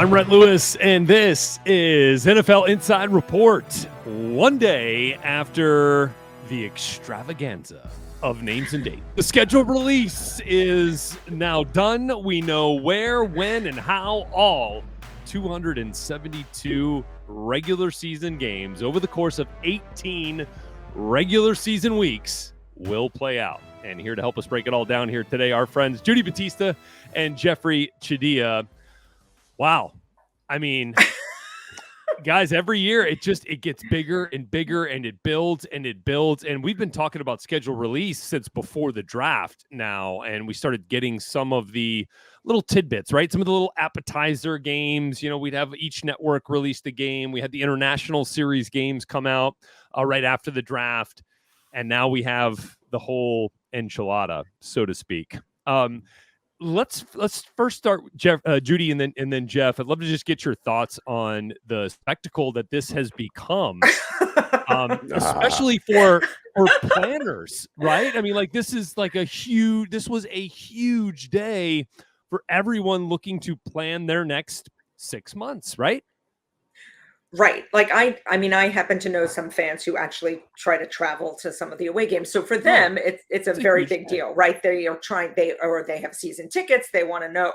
I'm Rhett Lewis, and this is NFL Inside Report. One day after the extravaganza of names and dates, the schedule release is now done. We know where, when, and how all 272 regular season games over the course of 18 regular season weeks will play out. And here to help us break it all down here today, our friends Judy Battista and Jeffri Chadiha. Wow. I mean, guys, every year it gets bigger and bigger, and it builds and it builds. And we've been talking about schedule release since before the draft now. And we started getting some of the little tidbits, right? Some of the little appetizer games. You know, we'd have each network release the game. We had the international series games come out right after the draft. And now we have the whole enchilada, so to speak. Let's first start, Judy, and then Jeff. I'd love to just get your thoughts on the spectacle that this has become, especially for planners, right? I mean, like this was a huge day for everyone looking to plan their next 6 months, right? Right. Like I mean, I happen to know some fans who actually try to travel to some of the away games. So for them, it's a very big deal, right? They have season tickets. They want to know.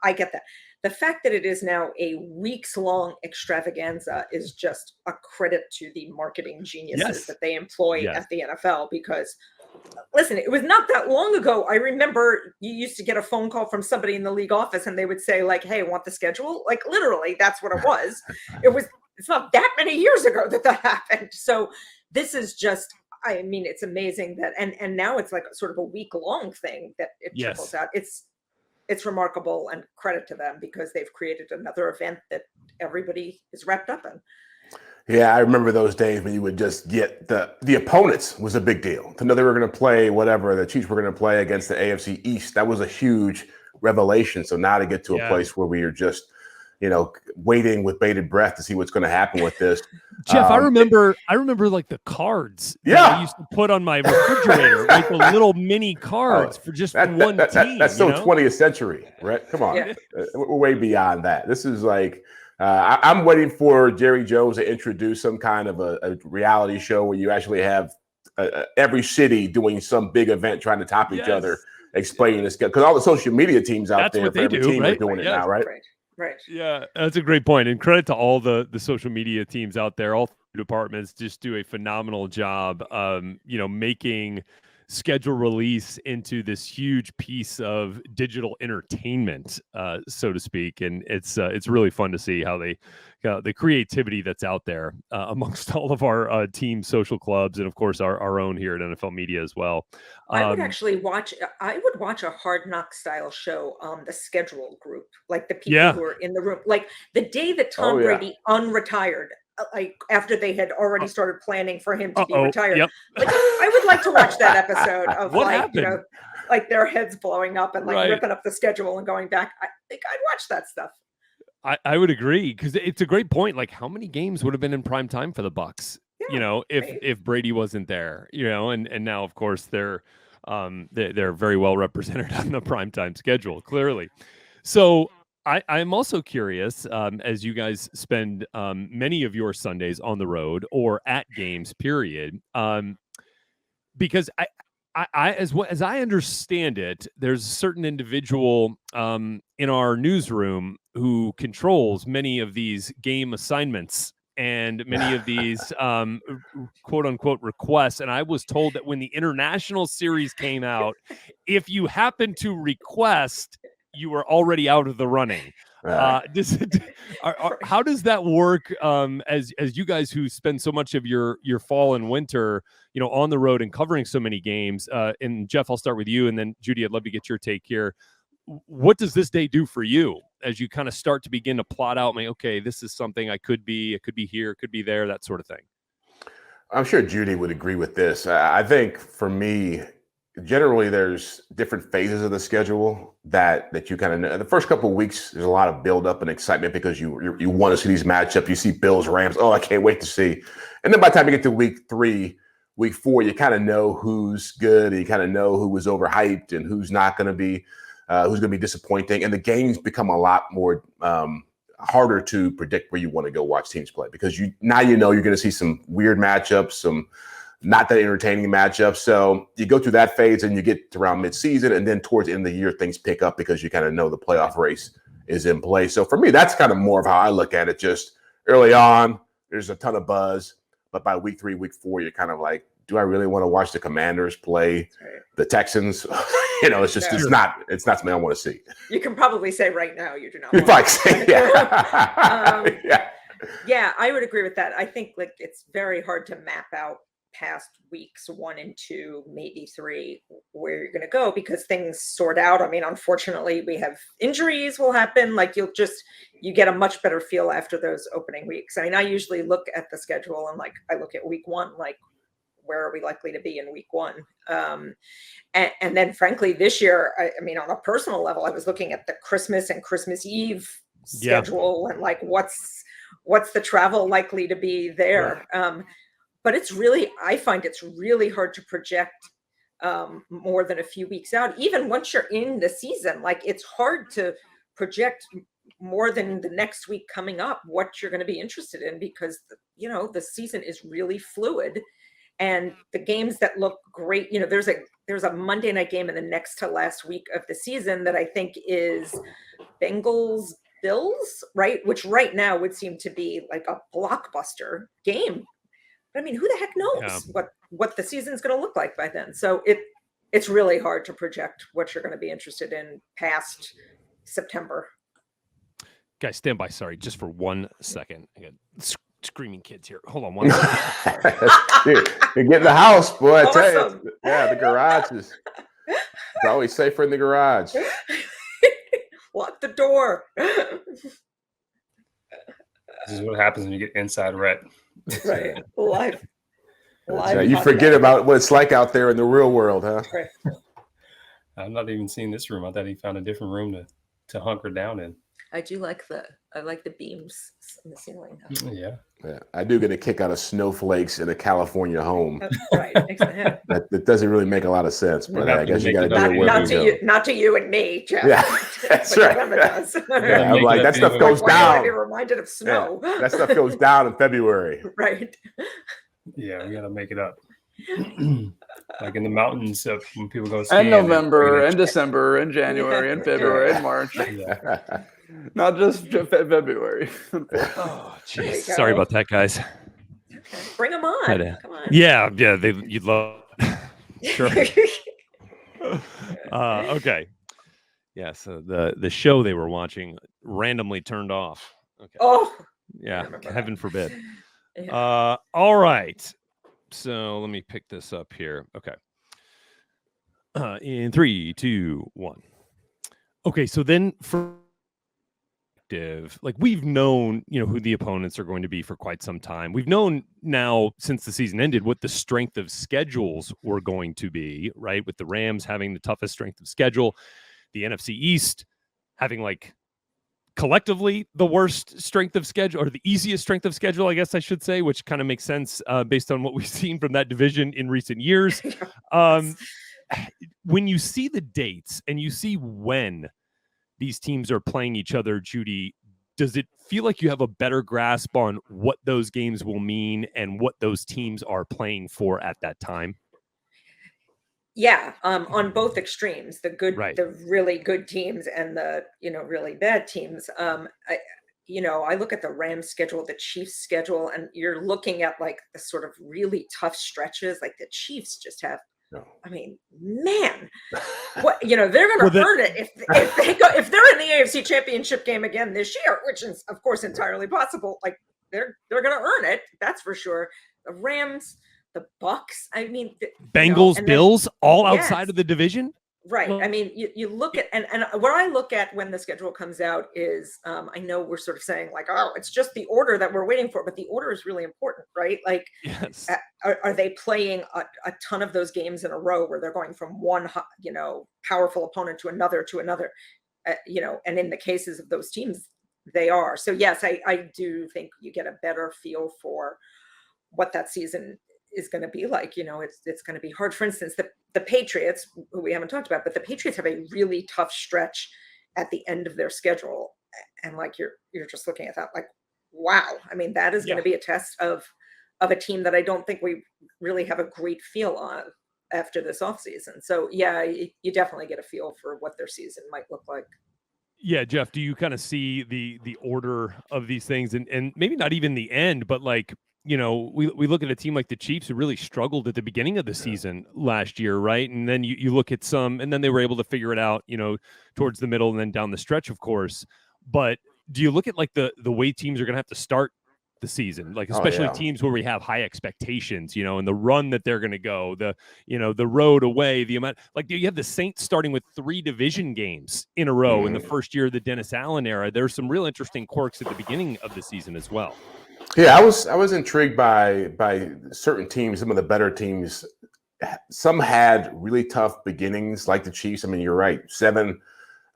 I get that. The fact that it is now a weeks-long extravaganza is just a credit to the marketing geniuses that they employ at the NFL, because listen, it was not that long ago. I remember you used to get a phone call from somebody in the league office and they would say like, "Hey, want the schedule?" Like literally that's what it was. It's not that many years ago that happened. So this is just, I mean, it's amazing that, and now it's like sort of a week-long thing that it trickles out. It's remarkable, and credit to them, because they've created another event that everybody is wrapped up in. Yeah, I remember those days when you would just get the opponents was a big deal. To know they were going to play whatever, the Chiefs were going to play against the AFC East, that was a huge revelation. So now to get to a place where we are just, waiting with bated breath to see what's going to happen with this. Jeff, I remember like the cards that I used to put on my refrigerator, like the little mini cards for just one team. That's so 20th century, right? Come on. Yeah. We're way beyond that. This is like, I'm waiting for Jerry Jones to introduce some kind of a reality show where you actually have every city doing some big event trying to top each other, explaining this, because all the social media teams out there for every team are doing it now, right? Right. Yeah, that's a great point. And credit to all the social media teams out there. All departments just do a phenomenal job, making schedule release into this huge piece of digital entertainment, so to speak. And it's really fun to see how the creativity that's out there amongst all of our team social clubs, and of course our own here at NFL Media as well. I would watch a Hard Knock style show on the schedule group, like the people who are in the room, like the day that Tom Brady unretired, like after they had already started planning for him to be retired. Yep. Like, I would like to watch that episode of what happened? Like their heads blowing up and like ripping up the schedule and going back. I think I'd watch that stuff. I would agree, because it's a great point. Like, how many games would have been in prime time for the Bucs? If Brady wasn't there, and now of course they're very well represented on the primetime schedule, clearly. So I'm also curious, as you guys spend many of your Sundays on the road or at games, period, because as I understand it, there's a certain individual in our newsroom who controls many of these game assignments and many of these quote unquote requests. And I was told that when the international series came out, if you happen to request, you were already out of the running. How does that work as you guys who spend so much of your fall and winter, on the road and covering so many games? And Jeff, I'll start with you, and then Judy, I'd love to get your take here. What does this day do for you as you kind of start to begin to plot out, okay, this is something it could be here, it could be there, that sort of thing? I'm sure Judy would agree with this. I think for me, generally there's different phases of the schedule that you kind of know. The first couple of weeks, there's a lot of buildup and excitement because you want to see these matchups. You see Bills, Rams. Oh, I can't wait to see. And then by the time you get to week 3, week 4, you kind of know who's good, and you kind of know who was overhyped and who's not going to be. who's going to be disappointing, and the games become a lot more harder to predict where you want to go watch teams play, because you're going to see some weird matchups, some not that entertaining matchups. So you go through that phase and you get to around midseason, and then towards the end of the year, things pick up because you kind of know the playoff race is in play. So for me, that's kind of more of how I look at it. Just early on, there's a ton of buzz, but by week 3, week 4, you're kind of like, do I really want to watch the Commanders play the Texans? It's just it's not something I want to see. You can probably say right now you do not. You probably say, yeah. Yeah, I would agree with that. I think like it's very hard to map out past weeks 1 and 2, maybe 3, where you're going to go, because things sort out. I mean, unfortunately, we have injuries will happen. Like you get a much better feel after those opening weeks. I mean, I usually look at the schedule and like I look at week 1, like where are we likely to be in week 1? And then frankly, this year, I mean, on a personal level, I was looking at the Christmas and Christmas Eve schedule and like what's the travel likely to be there. But I find it's really hard to project more than a few weeks out. Even once you're in the season, like it's hard to project more than the next week coming up what you're going to be interested in, because the season is really fluid, and the games that look great, there's a Monday night game in the next to last week of the season that I think is Bengals Bills, right? Which right now would seem to be like a blockbuster game. I mean, who the heck knows what the season's going to look like by then? So it's really hard to project what you're going to be interested in past September. Guys, stand by. Sorry, just for 1 second. I got screaming kids here. Hold on 1 second. Dude, you get in the house, boy. I tell you. Yeah, the garage is always safer in the garage. Lock the door. This is what happens when you get inside Rhett. Right. Live. You forget about what it's like out there in the real world, huh? Right. I'm not even seeing this room. I thought he found a different room to hunker down in. I like the beams in the ceiling. Yeah. I do get a kick out of snowflakes in a California home. That's right. That doesn't really make a not sense, but I guess you got to do it where not to you and me, Jeff. Yeah, that's right. Yeah, I'm like, that stuff goes down. Be reminded of snow. Yeah, that stuff goes down in February. Right. Yeah, we got to make it up. Like in the mountains, when people go skiing. And November, and December, and January, and February, and March. Yeah. Not just February. Oh, jeez. Sorry about that, guys. Okay. Bring them on. Come on. Yeah. You'd love. Sure. Okay. Yeah. So the show they were watching randomly turned off. Okay. Oh. Yeah. Heaven forbid. Yeah. All right. So let me pick this up here. Okay. In 3, 2, 1. Okay. So then like we've known, who the opponents are going to be for quite some time. We've known now since the season ended what the strength of schedules were going to be, right? With the Rams having the toughest strength of schedule, the NFC East having like collectively the worst strength of schedule, or the easiest strength of schedule, I guess I should say, which kind of makes sense based on what we've seen from that division in recent years. When you see the dates and you see when these teams are playing each other, Judy, does it feel like you have a better grasp on what those games will mean and what those teams are playing for at that time? Yeah, on both extremes, the really good teams and the really bad teams. I look at the Rams schedule, the Chiefs schedule, and you're looking at like the sort of really tough stretches. Like the Chiefs just have. I mean, man, what they're going to hurt it if they're in the AFC Championship game again this year, which is of course entirely possible. Like they're going to earn it, that's for sure. The Rams, the Bucks, I mean, Bengals, Bills, all outside of the division. Right. I mean, you look at, and what I look at when the schedule comes out is, I know we're sort of saying like, oh, it's just the order that we're waiting for, but the order is really important, right? Like, yes. Are they playing a ton of those games in a row where they're going from one, powerful opponent to another, and in the cases of those teams, they are. So yes, I do think you get a better feel for what that season is going to be like. It's going to be hard. For instance, the Patriots, who we haven't talked about, but the Patriots have a really tough stretch at the end of their schedule, and like you're just looking at that like, wow. I mean, that is going to be a test of a team that I don't think we really have a great feel on after this offseason. So yeah, you definitely get a feel for what their season might look like. Yeah, Jeff, do you kind of see the order of these things, and maybe not even the end, but like, we look at a team like the Chiefs who really struggled at the beginning of the season last year, right? And then you look at some, and then they were able to figure it out, towards the middle and then down the stretch, of course. But do you look at like the way teams are going to have to start the season, like especially teams where we have high expectations, and the run that they're going to go, the road away, the amount, like you have the Saints starting with 3 division games in a row in the first year of the Dennis Allen era. There's some real interesting quirks at the beginning of the season as well. Yeah, I was intrigued by certain teams, some of the better teams. Some had really tough beginnings, like the Chiefs. I mean, you're right. 7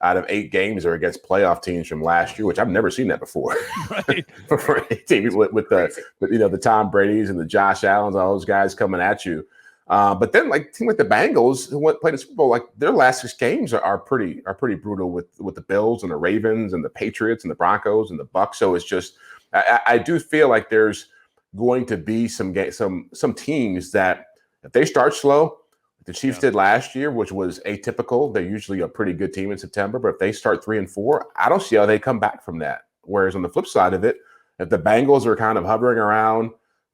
out of 8 games are against playoff teams from last year, which I've never seen that before. Right. For a team with the Tom Brady's and the Josh Allens, all those guys coming at you. But then like team like the Bengals who played the Super Bowl, like their last 6 games are pretty brutal with the Bills and the Ravens and the Patriots and the Broncos and the Bucs. So it's just I do feel like there's going to be some teams that if they start slow, the Chiefs did last year, which was atypical. They're usually a pretty good team in September, but if they start 3-4, I don't see how they come back from that. Whereas on the flip side of it, if the Bengals are kind of hovering around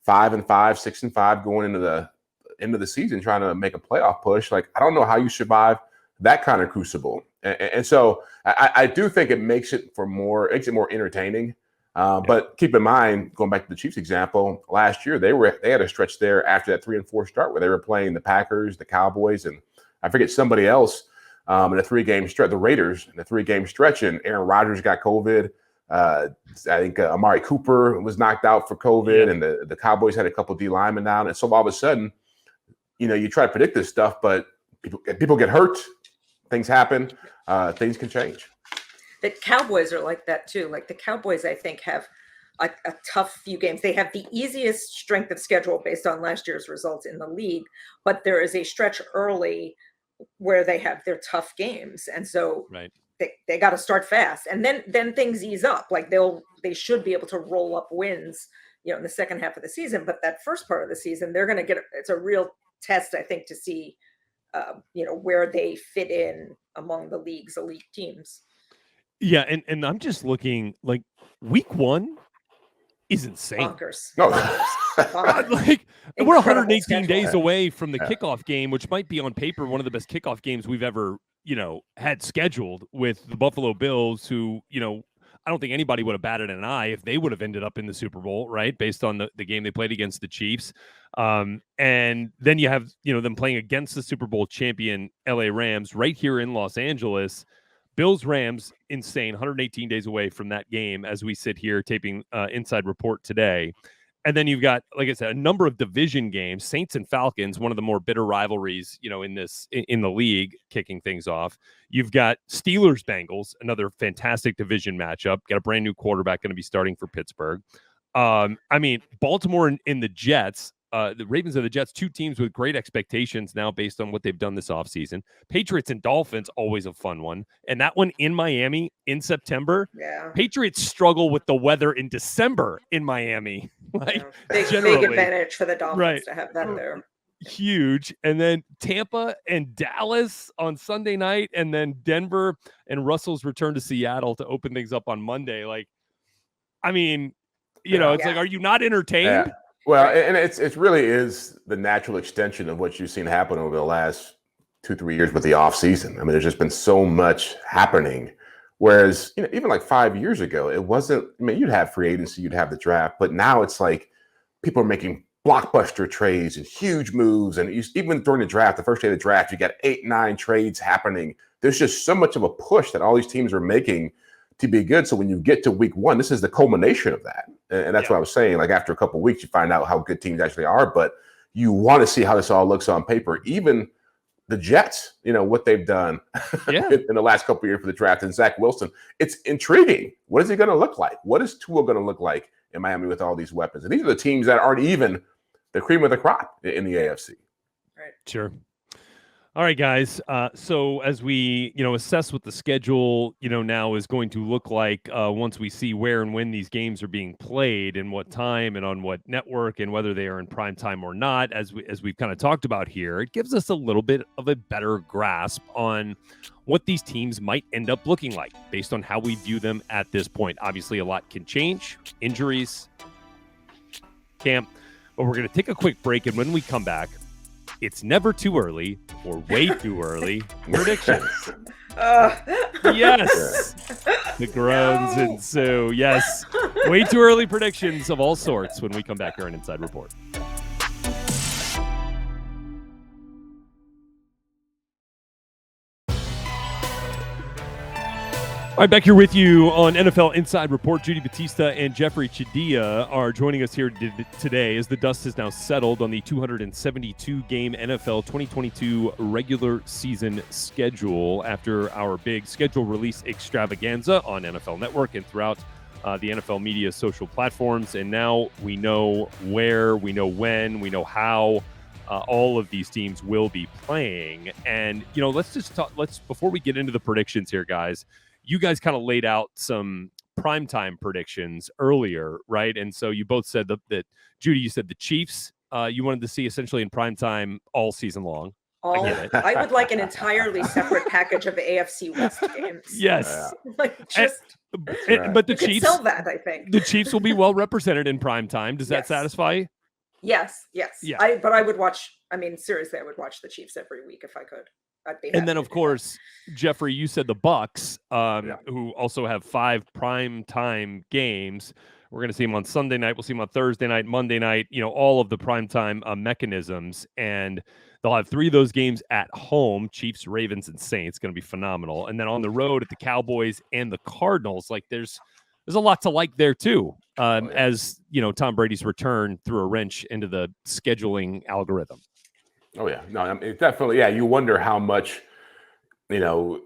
5-5, 6-5 going into the end of the season, trying to make a playoff push, like I don't know how you survive that kind of crucible. And so I do think it makes it more entertaining. But keep in mind, going back to the Chiefs example, last year they had a stretch there after that 3-4 start where they were playing the Packers, the Cowboys, and I forget somebody else in a 3-game stretch, the Raiders in a 3-game stretch, and Aaron Rodgers got COVID. I think Amari Cooper was knocked out for COVID, and the Cowboys had a couple D linemen down, and so all of a sudden, you try to predict this stuff, but people get hurt, things happen, things can change. The Cowboys are like that too. Like the Cowboys, I think, have a tough few games. They have the easiest strength of schedule based on last year's results in the league, but there is a stretch early where they have their tough games, and so they got to start fast, and then things ease up. Like they should be able to roll up wins, in the second half of the season. But that first part of the season, they're going to get. It's a real test, I think, to see, where they fit in among the league's elite teams. Yeah, and I'm just looking like week 1 is insane. Bonkers. No, like we're 118 days away from the kickoff game, which might be on paper one of the best kickoff games we've ever, had scheduled with the Buffalo Bills, who, I don't think anybody would have batted an eye if they would have ended up in the Super Bowl, right? Based on the game they played against the Chiefs. And then you have, them playing against the Super Bowl champion LA Rams right here in Los Angeles. Bills Rams, insane, 118 days away from that game as we sit here taping Inside Report today. And then you've got, like I said, a number of division games, Saints and Falcons, one of the more bitter rivalries, in the league, kicking things off. You've got Steelers Bengals, another fantastic division matchup. Got a brand new quarterback going to be starting for Pittsburgh. Baltimore and the Jets. The Ravens and the Jets, 2 teams with great expectations now based on what they've done this offseason. Patriots and Dolphins, always a fun one. And that one in Miami in September. Yeah. Patriots struggle with the weather in December in Miami. Big advantage for the Dolphins to have that there. Huge. And then Tampa and Dallas on Sunday night, and then Denver and Russell's return to Seattle to open things up on Monday. Like, are you not entertained? Yeah. Well, and it really is the natural extension of what you've seen happen over the last 2-3 years with the offseason. There's just been so much happening. Whereas, even like 5 years ago, it wasn't, you'd have free agency, you'd have the draft, but now it's like people are making blockbuster trades and huge moves. And even during the draft, the first day of the draft, you got 8-9 trades happening. There's just so much of a push that all these teams are making to be good. So when you get to week 1, this is the culmination of that. And that's what I was saying. Like after a couple of weeks, you find out how good teams actually are, but you want to see how this all looks on paper. Even the Jets, what they've done in the last couple of years for the draft, and Zach Wilson, it's intriguing. What is he going to look like? What is Tua going to look like in Miami with all these weapons? And these are the teams that aren't even the cream of the crop in the AFC. Right. Sure. All right, guys. So as we, assess what the schedule, now is going to look like once we see where and when these games are being played and what time and on what network and whether they are in prime time or not, as we've kind of talked about here, it gives us a little bit of a better grasp on what these teams might end up looking like based on how we view them at this point. Obviously, a lot can change, injuries, camp, but we're going to take a quick break, and when we come back, it's never too early or way too early predictions. Yes. The groans ensue. Yes. Way too early predictions of all sorts when we come back here on Inside Report. All right, back here with you on NFL Inside Report. Judy, Battista, and Jeffri Chadiha are joining us here today as the dust has now settled on the 272-game NFL 2022 regular season schedule after our big schedule release extravaganza on NFL Network and throughout the NFL media social platforms. And now we know where, we know when, we know how all of these teams will be playing. And, let's just talk, before we get into the predictions here, guys, you guys kind of laid out some primetime predictions earlier, right? And so you both said that Judy, you said the Chiefs, you wanted to see essentially in primetime all season long. I would like an entirely separate package of AFC West games. Yes. But the Chiefs sell that, I think. The Chiefs will be well represented in primetime. Does that satisfy you? Yes. Yeah. But I would watch, seriously, I would watch the Chiefs every week if I could. And then, of course, Jeffri, you said the Bucks, who also have 5 prime time games. We're going to see them on Sunday night. We'll see them on Thursday night, Monday night, all of the primetime mechanisms. And they'll have 3 of those games at home, Chiefs, Ravens, and Saints. Going to be phenomenal. And then on the road at the Cowboys and the Cardinals, there's a lot to like there, too, as, Tom Brady's return threw a wrench into the scheduling algorithm. Oh, yeah. No, definitely. Yeah, you wonder how much, you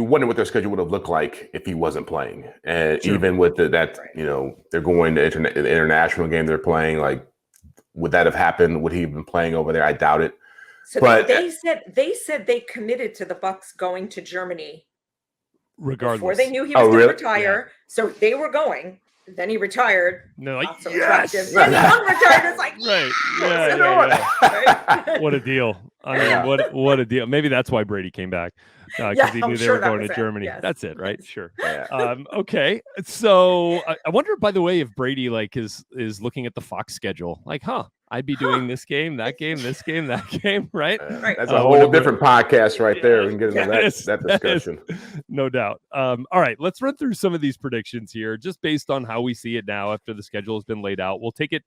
wonder what their schedule would have looked like if he wasn't playing. And even with they're going to the international game they're playing, would that have happened? Would he have been playing over there? I doubt it. So but they said they committed to the Bucks going to Germany regardless. Before they knew he was going to retire. Yeah. So they were going. Then he retired. No, so yes! Then he unretired. It's like, right. Yeah. What a deal. What a deal. Maybe that's why Brady came back. Because he knew they were going to Germany. Yes. That's it, right? Sure. Yeah. Okay. So I wonder, by the way, if Brady is looking at the Fox schedule, I'd be doing this game, that game, this game, that game, right? Right. That's a whole different podcast right there. We can get into that discussion. No doubt. All right, let's run through some of these predictions here, just based on how we see it now after the schedule has been laid out. We'll take it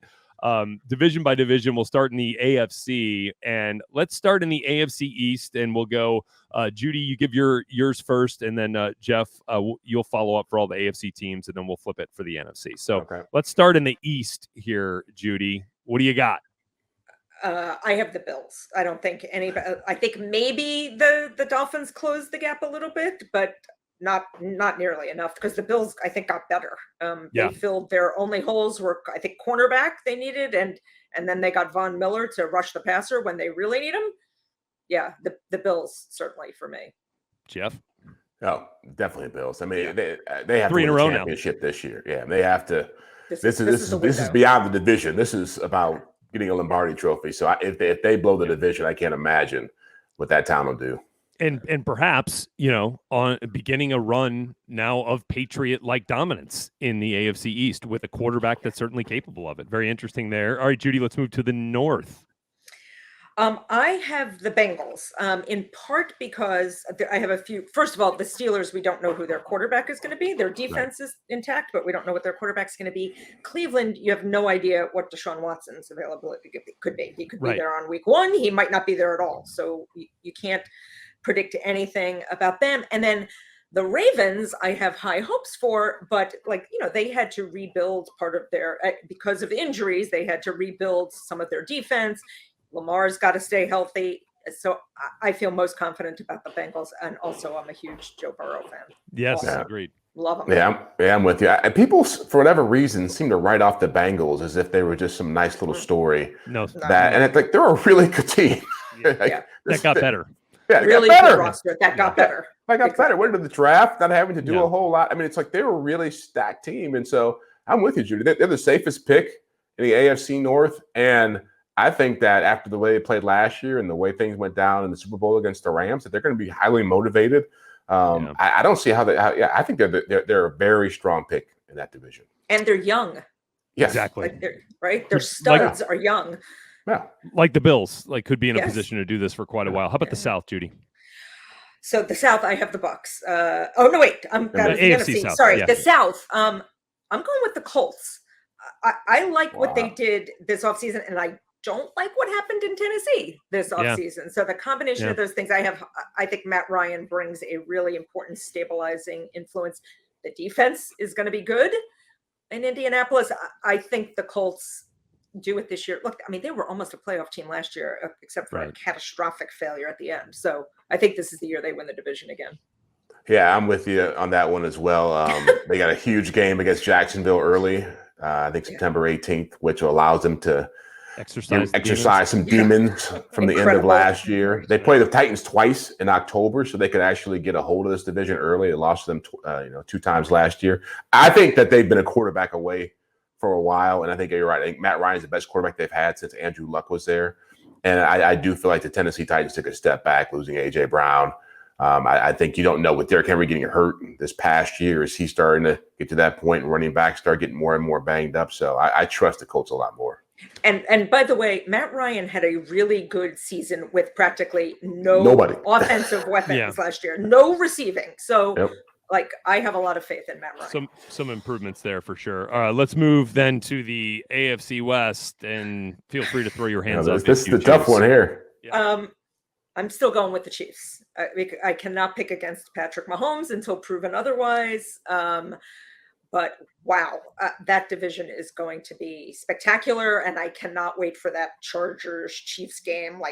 division by division. We'll start in the AFC, and let's start in the AFC East, and we'll go, Judy, you give yours first, and then Jeff, you'll follow up for all the AFC teams, and then we'll flip it for the NFC. So Let's start in the East here, Judy. What do you got? I have the Bills. I don't think anybody. I think maybe the Dolphins closed the gap a little bit, but not nearly enough because the Bills, I think, got better. They filled their only holes were, I think, cornerback they needed, and then they got Von Miller to rush the passer when they really need him. Yeah, the Bills certainly for me. Jeff? Oh, definitely Bills. They have 3 to in win a row the championship this year. Yeah, they have to. This is beyond the division. This is about getting a Lombardi trophy. So if they blow the division, I can't imagine what that town will do. And perhaps, on beginning a run now of Patriot-like dominance in the AFC East with a quarterback that's certainly capable of it. Very interesting there. All right, Judy, let's move to the North. I have the Bengals, in part because I have a few. First of all, the Steelers, we don't know who their quarterback is going to be. Their defense is intact, but we don't know what their quarterback's going to be. Cleveland, you have no idea what Deshaun Watson's availability could be. He could be there on week 1. He might not be there at all. So you can't predict anything about them. And then the Ravens, I have high hopes for, but they had to rebuild part of their, because of injuries, they had to rebuild some of their defense. Lamar's got to stay healthy. So I feel most confident about the Bengals. And also I'm a huge Joe Burrow fan. Yes, agreed. Love them. I'm with you. And people, for whatever reason, seem to write off the Bengals as if they were just some nice little story. No, and it's like they're a really good team. That got better. Yeah, really got better. good roster. That got better. I got better. Went into the draft, not having to do a whole lot. I mean, it's like they were a really stacked team. And so I'm with you, Judy. They're the safest pick in the AFC North. And I think that after the way they played last year and the way things went down in the Super Bowl against the Rams, that they're going to be highly motivated. I don't see how they. I think they're a very strong pick in that division. And they're young. Yes, exactly. Right? Their studs are young. Yeah, like the Bills, could be in a position to do this for quite a while. How about the South, Judy? So the South, I have the Bucks. Oh no, wait, I'm the AFC South. Sorry, the South. I'm going with the Colts. I like what they did this offseason, and I don't like what happened in Tennessee this offseason. So the combination of those things, I think Matt Ryan brings a really important stabilizing influence. The defense is going to be good in Indianapolis. I think the Colts do it this year. Look, I mean, they were almost a playoff team last year, except for a catastrophic failure at the end. So I think this is the year they win the division again. Yeah, I'm with you on that one as well. They got a huge game against Jacksonville early, I think September 18th, which allows them to exercise some demons from the end of last year. They play the Titans twice in October, so they could actually get a hold of this division early. They lost them 2 times last year. I think that they've been a quarterback away for a while, and I think you're right. I think Matt Ryan's the best quarterback they've had since Andrew Luck was there. And I do feel like the Tennessee Titans took a step back, losing A.J. Brown. I think you don't know with Derrick Henry getting hurt this past year. Is he starting to get to that point and running back start getting more and more banged up? So I trust the Colts a lot more. And by the way, Matt Ryan had a really good season with practically nobody offensive weapons last year, no receiving. So I have a lot of faith in Matt Ryan. Some improvements there for sure. Let's move then to the AFC West, and feel free to throw your hands up. This is the tough one here. Yeah. I'm still going with the Chiefs. I cannot pick against Patrick Mahomes until proven otherwise. But wow, that division is going to be spectacular, and I cannot wait for that Chargers-Chiefs game.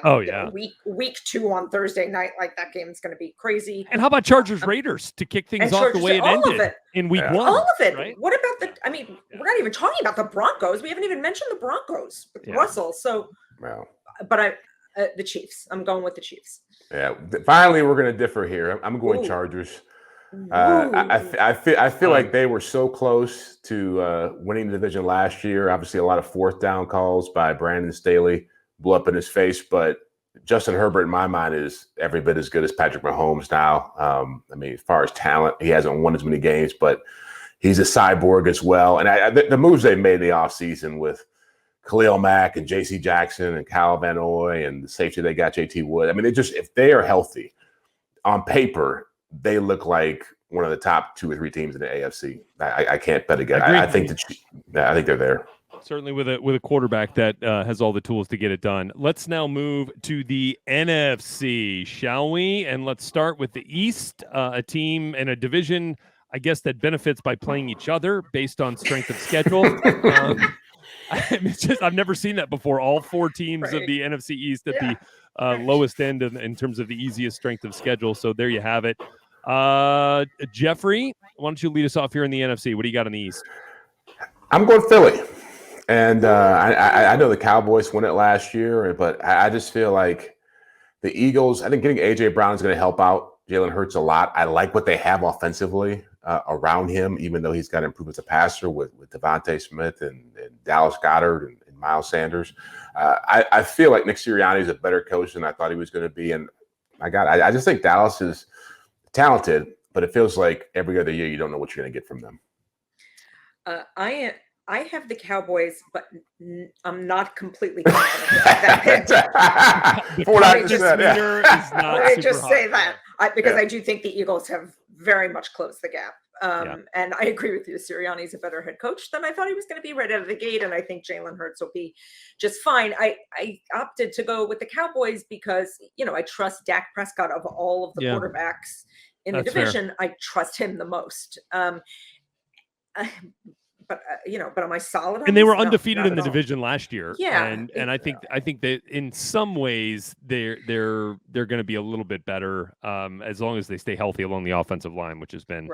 Week 2 on Thursday night, that game is going to be crazy. And how about Chargers-Raiders to kick things off the way it ended in week 1? All of it. Right? What about we're not even talking about the Broncos. We haven't even mentioned the Broncos with Russell. So, but the Chiefs. I'm going with the Chiefs. Yeah. Finally, we're going to differ here. I'm going Chargers. I feel like they were so close to winning the division last year. Obviously, a lot of 4th down calls by Brandon Staley blew up in his face. But Justin Herbert, in my mind, is every bit as good as Patrick Mahomes now. As far as talent, he hasn't won as many games, but he's a cyborg as well. And the moves they made in the offseason with Khalil Mack and J.C. Jackson and Kyle Van Noy and the safety they got, J.T. Wood. if they are healthy, on paper, they look like one of the top 2 or 3 teams in the AFC. I can't bet again. I think they're there. Certainly with a quarterback that has all the tools to get it done. Let's now move to the NFC, shall we? And let's start with the East, a team and a division, I guess, that benefits by playing each other based on strength of schedule. I've never seen that before. All 4 teams of the NFC East at the lowest end in terms of the easiest strength of schedule. So there you have it. Jeffri, why don't you lead us off here in the NFC? What do you got in the East? I'm going Philly. And I know the Cowboys won it last year, but I just feel like the Eagles, I think getting A.J. Brown is going to help out Jalen Hurts a lot. I like what they have offensively around him, even though he's got to improve as a passer with Devontae Smith and Dallas Goedert and Miles Sanders. I feel like Nick Sirianni is a better coach than I thought he was going to be. And I just think Dallas is talented, but it feels like every other year you don't know what you're going to get from them. I have the Cowboys, but I'm not completely confident about that pick. Let me just say that because I do think the Eagles have very much closed the gap. And I agree with you. Sirianni's a better head coach than I thought he was going to be right out of the gate. And I think Jalen Hurts will be just fine. I opted to go with the Cowboys because, I trust Dak Prescott of all of the quarterbacks in the division. Fair. I trust him the most. But am I solid? And they were undefeated in the division last year. Yeah, and I think that in some ways they're going to be a little bit better as long as they stay healthy along the offensive line, which has been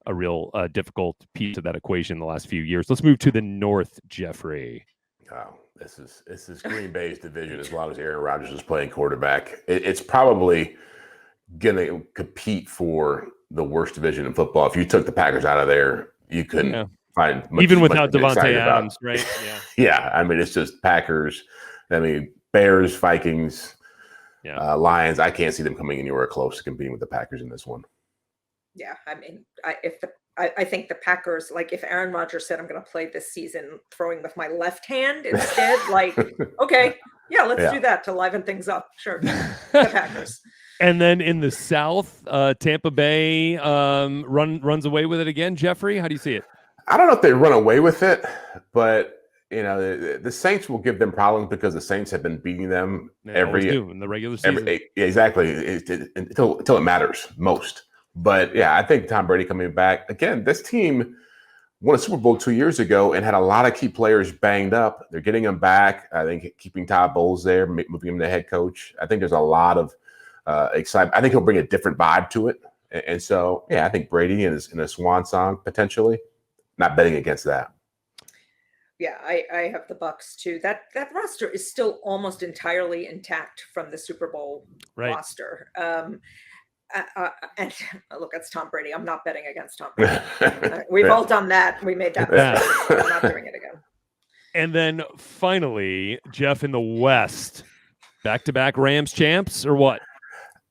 a real difficult piece of that equation the last few years. Let's move to the North, Jeffrey. Oh, this is Green Bay's division as long as Aaron Rodgers is playing quarterback. It's probably going to compete for the worst division in football. If you took the Packers out of there, you couldn't find much, even without much Devontae Adams, right? Yeah. Yeah, I mean, it's just Packers. I mean, Bears, Vikings, Lions. I can't see them coming anywhere close to competing with the Packers in this one. Yeah, I mean, I think the Packers, like if Aaron Rodgers said, I'm going to play this season throwing with my left hand instead, like, okay, yeah, let's do that to liven things up. Sure. The Packers. And then in the South, Tampa Bay runs away with it again. Jeffrey, how do you see it? I don't know if they run away with it, but the Saints will give them problems because the Saints have been beating them in the regular season. Exactly, until it matters most. But yeah, I think Tom Brady coming back again. This team won a Super Bowl 2 years ago and had a lot of key players banged up. They're getting them back. I think keeping Todd Bowles there, moving him to head coach. I think there's a lot of excitement. I think he'll bring a different vibe to it. And so, yeah, I think Brady in a swan song potentially. Not betting against that. Yeah, I have the Bucs too. That roster is still almost entirely intact from the Super Bowl roster. And look, it's Tom Brady. I'm not betting against Tom Brady. We've all done that. We made that mistake. I'm not doing it again. And then finally, Jeff, in the West, back-to-back Rams champs or what?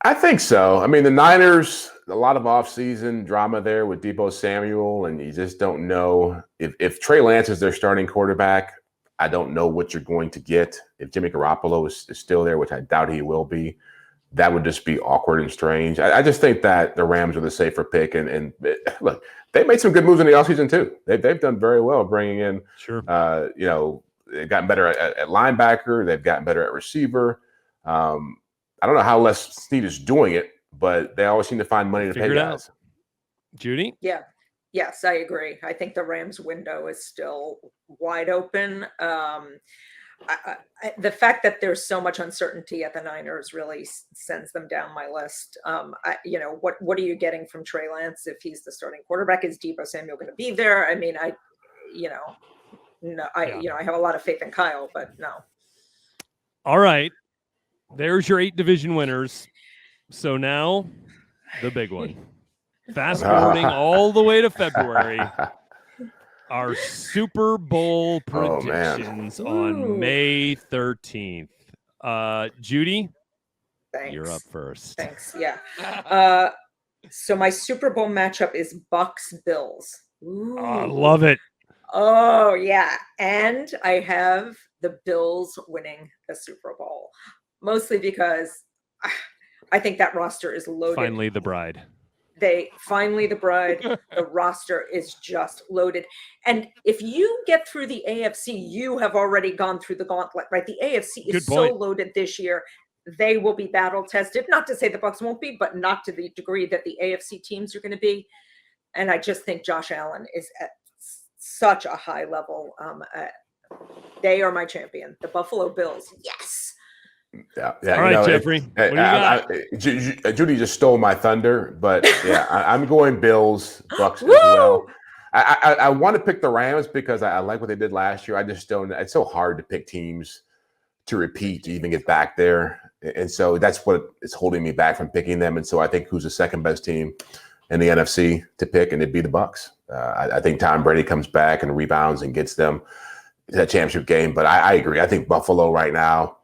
I think so. I mean, the Niners, a lot of offseason drama there with Deebo Samuel, and you just don't know. If Trey Lance is their starting quarterback, I don't know what you're going to get. If Jimmy Garoppolo is still there, which I doubt he will be, that would just be awkward and strange. I just think that the Rams are the safer pick. And look, they made some good moves in the offseason too. They've done very well bringing in, they've gotten better at linebacker. They've gotten better at receiver. I don't know how Les Snead is doing it, but they always seem to find money to pay guys. Judy? Yeah. Yes, I agree. I think the Rams window is still wide open. The fact that there's so much uncertainty at the Niners really sends them down my list. What are you getting from Trey Lance if he's the starting quarterback? Is Deebo Samuel going to be there? I mean, I have a lot of faith in Kyle, but no. All right. There's your 8 division winners. So now the big one. Fast forwarding all the way to February. Our Super Bowl predictions on May 13th. Judy, Thanks. You're up first. Thanks. Yeah. So my Super Bowl matchup is Bucks Bills. Oh, I love it. Oh, yeah. And I have the Bills winning the Super Bowl, mostly because I think that roster is loaded. Finally, the bride. The roster is just loaded. And if you get through the AFC, you have already gone through the gauntlet, right? The AFC is so loaded this year. They will be battle tested. Not to say the Bucs won't be, but not to the degree that the AFC teams are going to be. And I just think Josh Allen is at such a high level. They are my champion. The Buffalo Bills. Yes. Yeah. All right, Jeffrey. What do you got? Judy just stole my thunder, but yeah, I'm going Bills, Bucks as well. I want to pick the Rams because I like what they did last year. I just don't. It's so hard to pick teams to repeat to even get back there, and so that's what is holding me back from picking them. And so I think who's the second best team in the NFC to pick, and it'd be the Bucks. I think Tom Brady comes back and rebounds and gets them to that championship game. But I agree. I think Buffalo right now.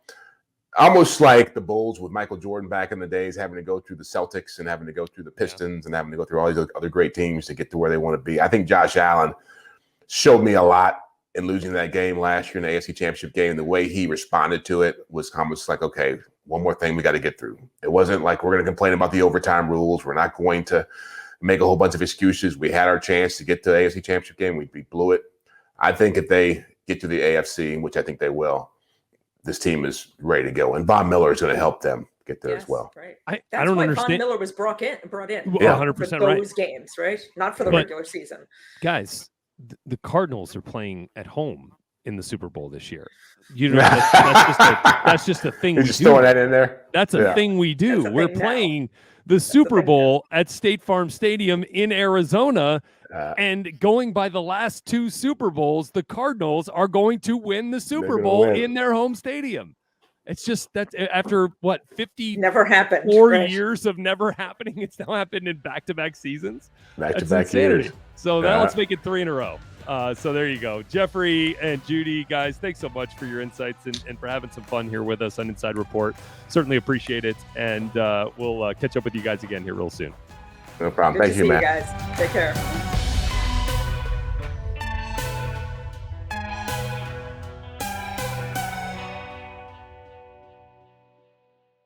Almost like the Bulls with Michael Jordan back in the days, having to go through the Celtics and having to go through the Pistons and having to go through all these other great teams to get to where they want to be. I think Josh Allen showed me a lot in losing that game last year in the AFC Championship game. The way he responded to it was almost like, okay, one more thing we got to get through. It wasn't like we're going to complain about the overtime rules. We're not going to make a whole bunch of excuses. We had our chance to get to the AFC Championship game. We blew it. I think if they get to the AFC, which I think they will, this team is ready to go, and Von Miller is going to help them get there as well. Right. I That's don't why understand. Von Miller was brought in. 100% right. Those games, right? Not for the regular season. Guys, the Cardinals are playing at home in the Super Bowl this year. You know, that's just a thing. You're just throwing that in there. That's a thing we do. We're playing the Super Bowl at State Farm Stadium in Arizona. And going by the last 2 Super Bowls, the Cardinals are going to win the Super Bowl in their home stadium. It's just that after what 50 never happened 4 years of never happening, it's now happened in back-to-back seasons. Back-to-back years. So now let's make it 3 in a row. So there you go. Jeffrey and Judy, guys, thanks so much for your insights and for having some fun here with us on Inside Report. Certainly appreciate it. And we'll catch up with you guys again here real soon. No problem. Good Thank you, see man. You guys. Take care.